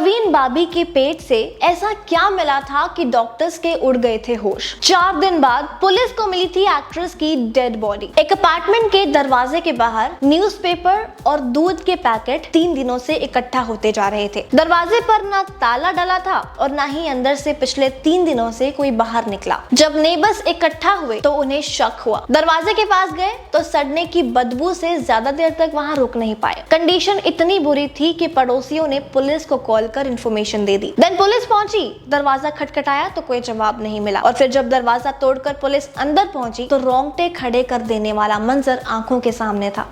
परवीन बाबी के पेट से ऐसा क्या मिला था कि डॉक्टर्स के उड़ गए थे होश। 4 दिन बाद पुलिस को मिली थी एक्ट्रेस की डेड बॉडी। एक अपार्टमेंट के दरवाजे के बाहर न्यूज़पेपर और दूध के पैकेट 3 दिनों से इकट्ठा होते जा रहे थे। दरवाजे पर ना ताला डला था और ना ही अंदर से पिछले 3 दिनों से कोई बाहर निकला। जब नेबर्स इकट्ठा हुए तो उन्हें शक हुआ। दरवाजे के पास गए तो सड़ने की बदबू से ज्यादा देर तक वहां रुक नहीं पाए। कंडीशन इतनी बुरी थी कि पड़ोसियों ने पुलिस को कॉल कर इन्फॉर्मेशन दे दी। देन पुलिस पहुंची, दरवाजा खटखटाया तो कोई जवाब नहीं मिला और फिर जब दरवाजा तोड़कर पुलिस अंदर पहुंची तो रोंगटे खड़े कर देने वाला मंजर आंखों के सामने था।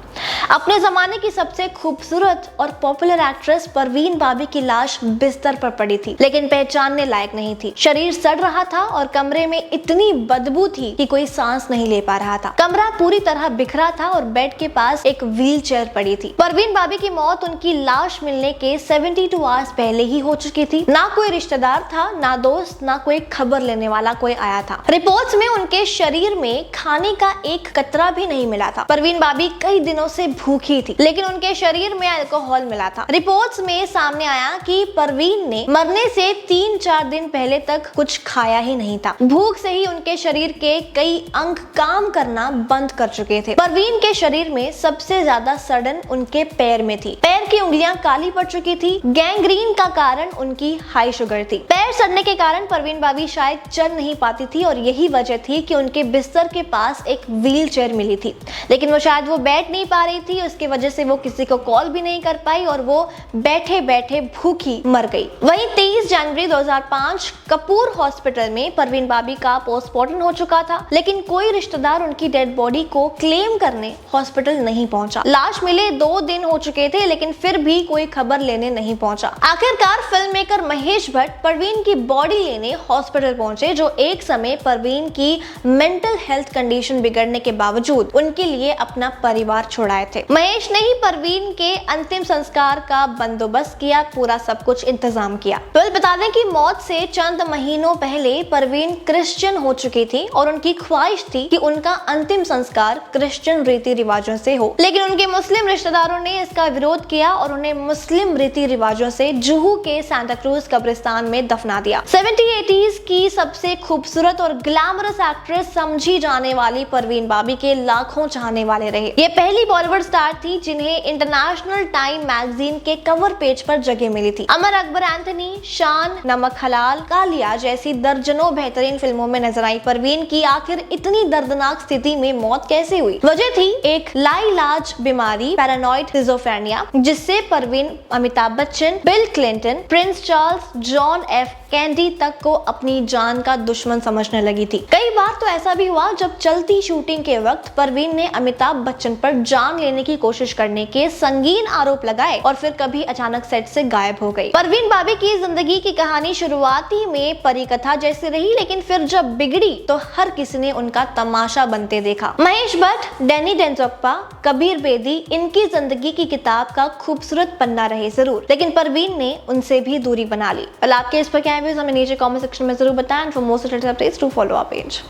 अपने जमाने की सबसे खूबसूरत और पॉपुलर एक्ट्रेस परवीन बाबी की लाश बिस्तर पर पड़ी थी, लेकिन पहचानने लायक नहीं थी। शरीर सड़ रहा था और कमरे में इतनी बदबू थी कि कोई सांस नहीं ले पा रहा था। कमरा पूरी तरह बिखरा था और बेड के पास एक व्हील चेयर पड़ी थी। परवीन बाबी की मौत उनकी लाश मिलने के 72 आवर्स पहले ही हो चुकी थी। ना कोई रिश्तेदार था, ना दोस्त, ना कोई खबर लेने वाला कोई आया था। रिपोर्ट्स में उनके शरीर में खाने का एक कतरा भी नहीं मिला था। परवीन बाबी कई दिनों से भूखी थी, लेकिन उनके शरीर में अल्कोहल मिला था। रिपोर्ट्स में सामने आया कि परवीन ने मरने से 3-4 दिन पहले तक कुछ खाया ही नहीं था। भूख से ही उनके शरीर के कई अंग काम करना बंद कर चुके थे। परवीन के शरीर में सबसे ज्यादा सड़न उनके पैर में थी। पैर की उंगलियां काली पड़ चुकी थी। गैंग्रीन का कारण उनकी हाई शुगर थी। पैर सड़ने के कारण परवीन बाबी शायद चल नहीं पाती थी और यही वजह थी कि उनके बिस्तर के पास एक व्हील चेयर मिली थी, लेकिन वो शायद वो बैठ नहीं पा रही थी। उसकी वजह से वो किसी को कॉल भी नहीं कर पाई और वो बैठे बैठे भूखी मर गई। वहीं 23 जनवरी 2005 कपूर हॉस्पिटल में परवीन बाबी का पोस्टमार्टम हो चुका था, लेकिन कोई रिश्तेदार उनकी डेड बॉडी को क्लेम करने हॉस्पिटल नहीं पहुंचा। लाश मिले 2 दिन हो चुके थे, लेकिन फिर भी कोई खबर लेने नहीं पहुंचा। आखिरकार फिल्म मेकर महेश भट्ट परवीन की बॉडी लेने हॉस्पिटल पहुंचे, जो एक समय परवीन की मेंटल हेल्थ कंडीशन बिगड़ने के बावजूद उनके लिए अपना परिवार छोड़ाए थे। महेश ने ही परवीन के अंतिम संस्कार का बंदोबस्त किया, पूरा सब कुछ इंतजाम किया। तो बता दें कि मौत से चंद महीनों पहले परवीन क्रिश्चियन हो चुकी थी और उनकी ख्वाहिश थी कि उनका अंतिम संस्कार क्रिश्चियन रीति रिवाजों से हो, लेकिन उनके मुस्लिम रिश्तेदारों ने इसका विरोध किया और उन्हें मुस्लिम रीति रिवाजों से जुहू के सांता क्रूज कब्रिस्तान में दफना दिया। 70-80s की सबसे खूबसूरत और ग्लैमरस एक्ट्रेस समझी जाने वाली परवीन बाबी के लाखों चाहने वाले रहे। ये पहली बॉलीवुड स्टार थी जिन्हें इंटरनेशनल टाइम मैगजीन के कवर पेज पर जगह मिली थी। अमर अकबर एंथनी, शान, नमक हलाल, कालिया जैसी दर्जनों बेहतरीन फिल्मों में नजर आई परवीन की आखिर इतनी दर्दनाक स्थिति में मौत कैसे हुई? वजह थी एक लाइलाज बीमारी, पैरानॉइड स्किज़ोफ्रेनिया, जिससे Parveen Amitabh Bachchan, bill Clinton, Prince Charles, John F candy तक को अपनी जान का दुश्मन समझने लगी थी। कई बार तो ऐसा भी हुआ जब चलती शूटिंग के वक्त परवीन ने अमिताभ बच्चन पर जान लेने की कोशिश करने के संगीन आरोप लगाए और फिर कभी अचानक सेट से गायब हो गई। परवीन बाबी की जिंदगी की कहानी शुरुआती में परी कथा जैसी रही, लेकिन फिर जब बिगड़ी तो हर किसी ने उनका तमाशा बनते देखा। महेश भट्ट, डैनी डेंजोग्पा, कबीर बेदी इनकी जिंदगी की किताब का खूबसूरत पन्ना रहे जरूर, लेकिन परवीन ने उनसे भी दूरी बना ली। आपके इस पर क्या व्यूज हमें नीचे कमेंट सेक्शन में जरूर बताएं। For more updates to follow our page.